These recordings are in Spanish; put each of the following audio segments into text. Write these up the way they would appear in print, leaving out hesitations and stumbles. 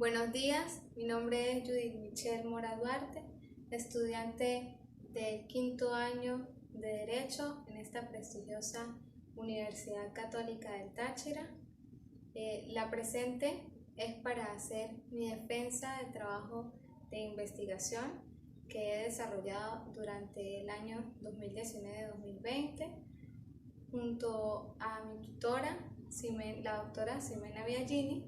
Buenos días, mi nombre es Judith Michelle Mora Duarte, estudiante del quinto año de Derecho en esta prestigiosa Universidad Católica del Táchira. La presente es para hacer mi defensa del trabajo de investigación que he desarrollado durante el año 2019-2020 junto a mi tutora, la doctora Ximena Biagini,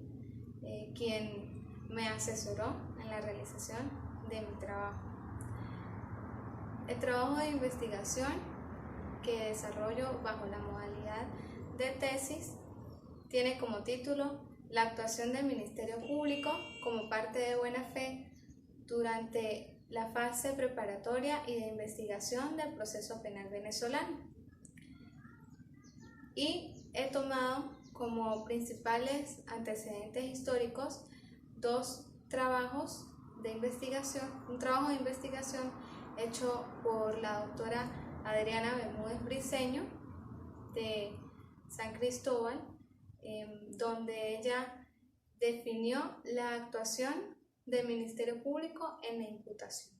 quien me asesoró en la realización de mi trabajo. El trabajo de investigación que desarrollo bajo la modalidad de tesis tiene como título La actuación del Ministerio Público como parte de buena fe durante la fase preparatoria y de investigación del proceso penal venezolano. Y he tomado como principales antecedentes históricos dos trabajos de investigación, un trabajo de investigación hecho por la doctora Adriana Bermúdez Briceño de San Cristóbal, donde ella definió la actuación del Ministerio Público en la imputación,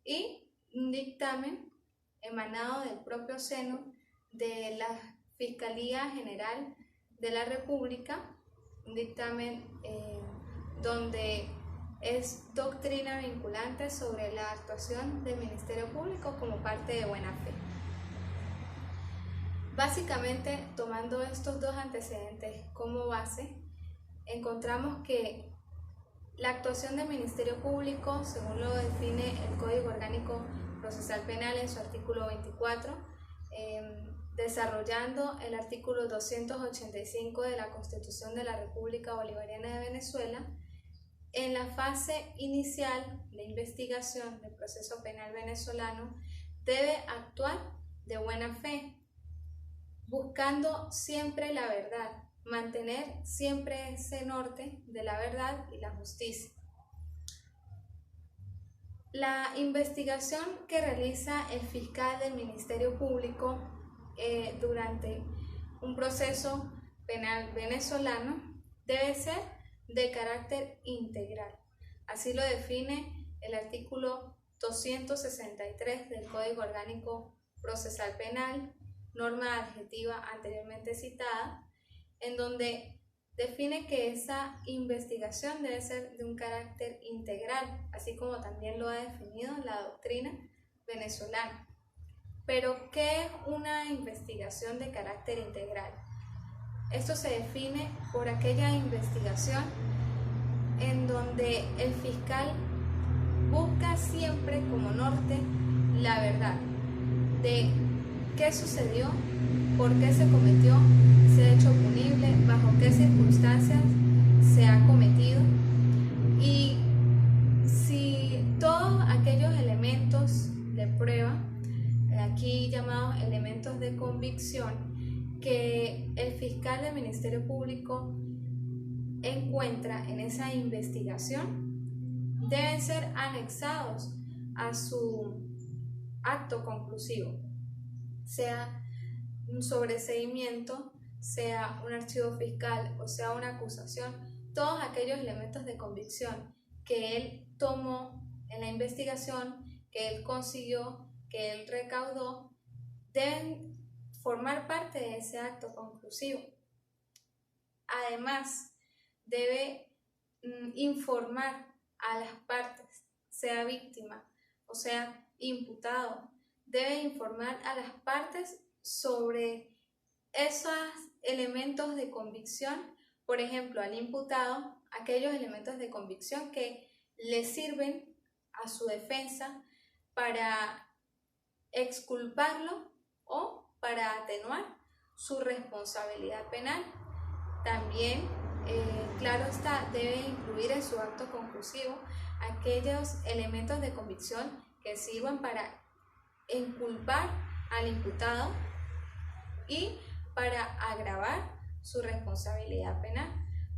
y un dictamen emanado del propio seno de la Fiscalía General de la República, un dictamen donde es doctrina vinculante sobre la actuación del Ministerio Público como parte de buena fe. Básicamente, tomando estos dos antecedentes como base, encontramos que la actuación del Ministerio Público, según lo define el Código Orgánico Procesal Penal en su artículo 24, desarrollando el artículo 285 de la Constitución de la República Bolivariana de Venezuela, en la fase inicial de investigación del proceso penal venezolano debe actuar de buena fe, buscando siempre la verdad, mantener siempre ese norte de la verdad y la justicia. La investigación que realiza el fiscal del Ministerio Público durante un proceso penal venezolano debe ser de carácter integral. Así lo define el artículo 263 del Código Orgánico Procesal Penal, norma adjetiva anteriormente citada, en donde define que esa investigación debe ser de un carácter integral, así como también lo ha definido la doctrina venezolana. Pero, ¿qué es una investigación de carácter integral? Esto se define por aquella investigación en donde el fiscal busca siempre como norte la verdad de qué sucedió, por qué se cometió, se ha hecho punible, bajo qué circunstancias se ha cometido, y si todos aquellos elementos de prueba, aquí llamados elementos de convicción, que el fiscal del Ministerio Público encuentra en esa investigación, deben ser anexados a su acto conclusivo, sea un sobreseimiento, sea un archivo fiscal o sea una acusación. Todos aquellos elementos de convicción que él tomó en la investigación, que él consiguió, que él recaudó, deben formar parte de ese acto conclusivo. Además, debe informar a las partes, sea víctima o sea imputado, debe informar a las partes sobre esos elementos de convicción, por ejemplo, al imputado, aquellos elementos de convicción que le sirven a su defensa para exculparlo o para atenuar su responsabilidad penal. También, claro está, debe incluir en su acto conclusivo aquellos elementos de convicción que sirvan para inculpar al imputado y para agravar su responsabilidad penal.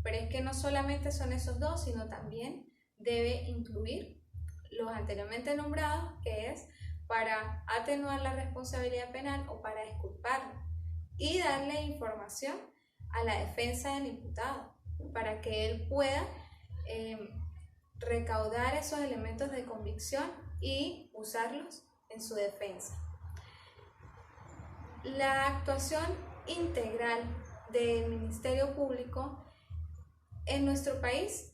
Pero es que no solamente son esos dos, sino también debe incluir los anteriormente nombrados, que es para atenuar la responsabilidad penal o para exculparlo, y darle información a la defensa del imputado para que él pueda recaudar esos elementos de convicción y usarlos en su defensa. La actuación integral del Ministerio Público en nuestro país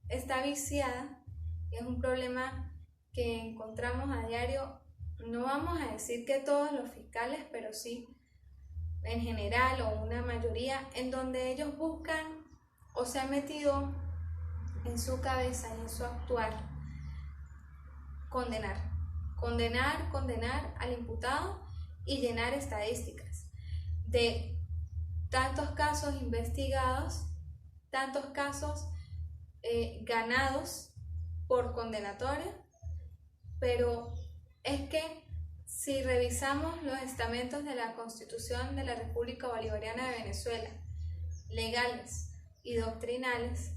está viciada, es un problema que encontramos a diario. No vamos a decir que todos los fiscales, pero sí en general o una mayoría, en donde ellos buscan o se han metido en su cabeza y en su actuar condenar al imputado y llenar estadísticas de tantos casos investigados, tantos casos ganados por condenatoria. Pero es que si revisamos los estamentos de la Constitución de la República Bolivariana de Venezuela, legales y doctrinales,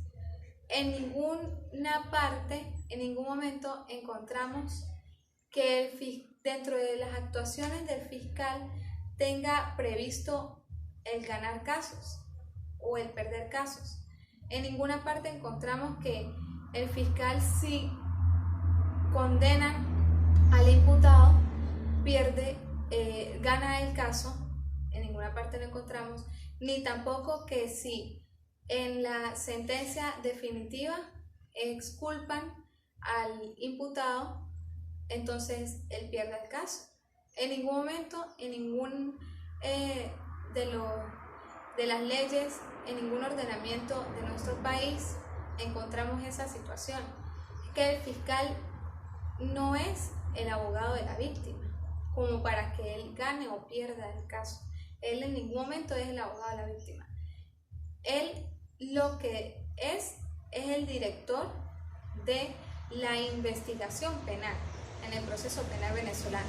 en ninguna parte, en ningún momento encontramos que dentro de las actuaciones del fiscal tenga previsto el ganar casos o el perder casos. En ninguna parte encontramos que el fiscal, si condenan al imputado, gana el caso. En ninguna parte lo encontramos, ni tampoco que si en la sentencia definitiva exculpan al imputado, entonces él pierde el caso. En ningún momento, en ningún de las leyes, en ningún ordenamiento de nuestro país encontramos esa situación. Que el fiscal no es el abogado de la víctima, como para que él gane o pierda el caso. Él en ningún momento es el abogado de la víctima. Él lo que es el director de la investigación penal en el proceso penal venezolano.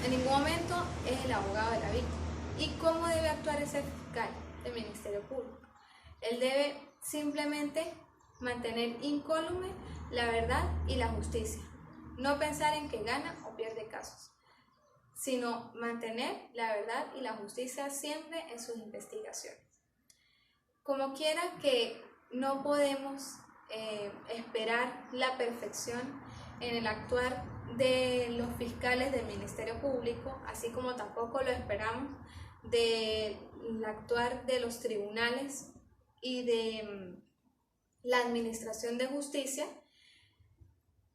En ningún momento es el abogado de la víctima. ¿Y cómo debe actuar ese fiscal del Ministerio Público? Él debe simplemente mantener incólume la verdad y la justicia. No pensar en que gana o pierde casos, sino mantener la verdad y la justicia siempre en sus investigaciones. Como quiera que no podemos esperar la perfección en el actuar de los fiscales del Ministerio Público, así como tampoco lo esperamos del actuar de los tribunales y de la administración de justicia.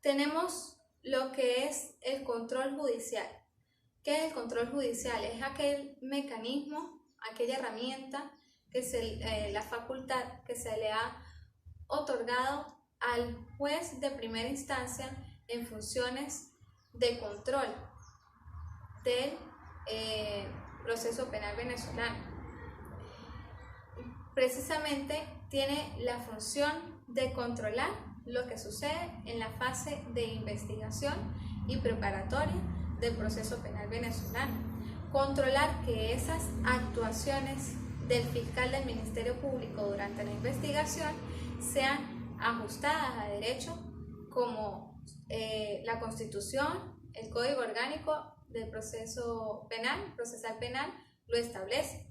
Tenemos lo que es el control judicial. ¿Qué es el control judicial? Es aquel mecanismo, aquella herramienta, la facultad que se le ha otorgado al juez de primera instancia en funciones de control del proceso penal venezolano. Precisamente tiene la función de controlar lo que sucede en la fase de investigación y preparatoria del proceso penal venezolano. Controlar que esas actuaciones del fiscal del Ministerio Público durante la investigación sean ajustadas a derecho, como la Constitución, el Código Orgánico del Proceso Penal, Procesal Penal, lo establece,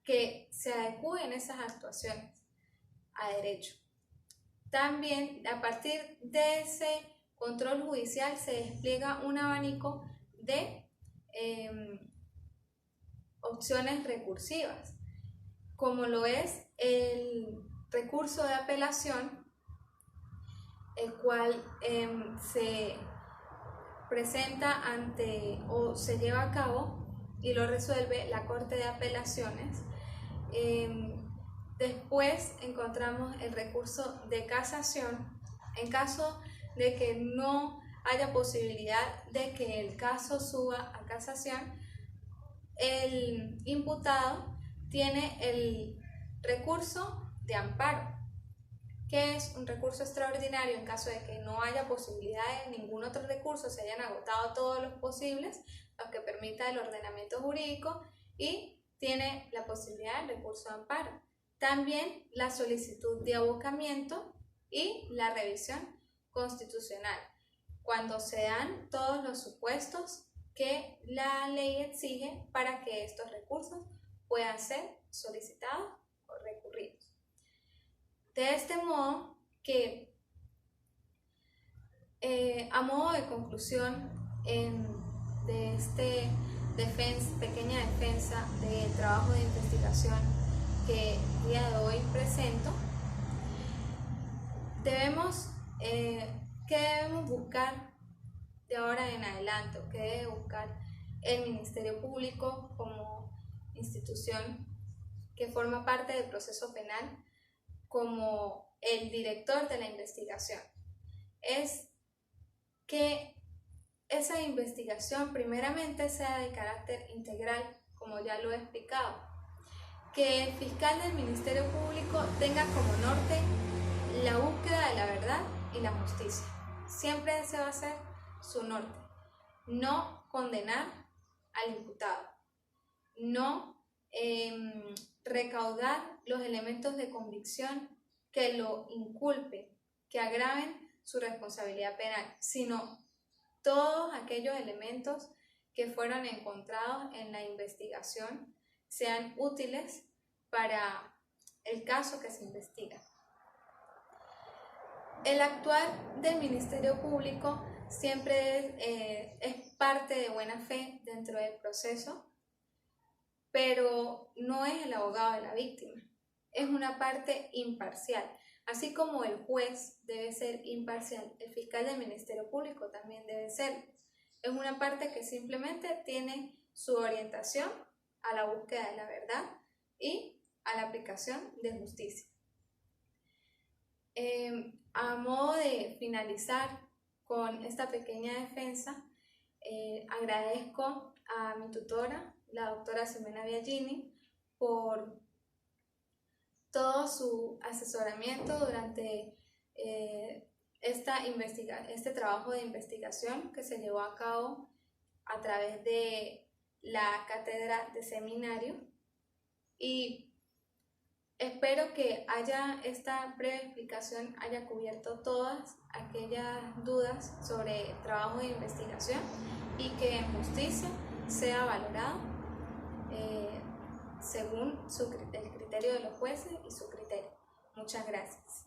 que se adecúen esas actuaciones a derecho. También, a partir de ese control judicial, se despliega un abanico de opciones recursivas, como lo es el recurso de apelación, el cual se presenta o se lleva a cabo y lo resuelve la Corte de Apelaciones. Después encontramos el recurso de casación. En caso de que no haya posibilidad de que el caso suba a casación, el imputado tiene el recurso de amparo, que es un recurso extraordinario en caso de que no haya posibilidad de ningún otro recurso, se hayan agotado todos los posibles, los que permita el ordenamiento jurídico, y tiene la posibilidad del recurso de amparo. También la solicitud de abocamiento y la revisión constitucional, cuando se dan todos los supuestos que la ley exige para que estos recursos puedan ser solicitados o recurridos. De este modo que, a modo de conclusión de este pequeña defensa del trabajo de investigación que el día de hoy presento, ¿qué debemos buscar de ahora en adelante? ¿Qué debe buscar el Ministerio Público como institución que forma parte del proceso penal, como el director de la investigación? Es que esa investigación primeramente sea de carácter integral, como ya lo he explicado, que el fiscal del Ministerio Público tenga como norte la búsqueda de la verdad y la justicia. Siempre ese va a ser su norte. No condenar al imputado, no recaudar los elementos de convicción que lo inculpen, que agraven su responsabilidad penal, sino todos aquellos elementos que fueron encontrados en la investigación sean útiles para el caso que se investiga. El actuar del Ministerio Público siempre es parte de buena fe dentro del proceso, pero no es el abogado de la víctima, es una parte imparcial. Así como el juez debe ser imparcial, el fiscal del Ministerio Público también debe ser. Es una parte que simplemente tiene su orientación a la búsqueda de la verdad y a la aplicación de justicia. A modo de finalizar con esta pequeña defensa, agradezco a mi tutora, la doctora Ximena Biagini, por todo su asesoramiento durante este trabajo de investigación que se llevó a cabo a través de la cátedra de seminario, y espero que esta breve explicación haya cubierto todas aquellas dudas sobre trabajo de investigación y que en justicia sea valorado según el criterio de los jueces y su criterio. Muchas gracias.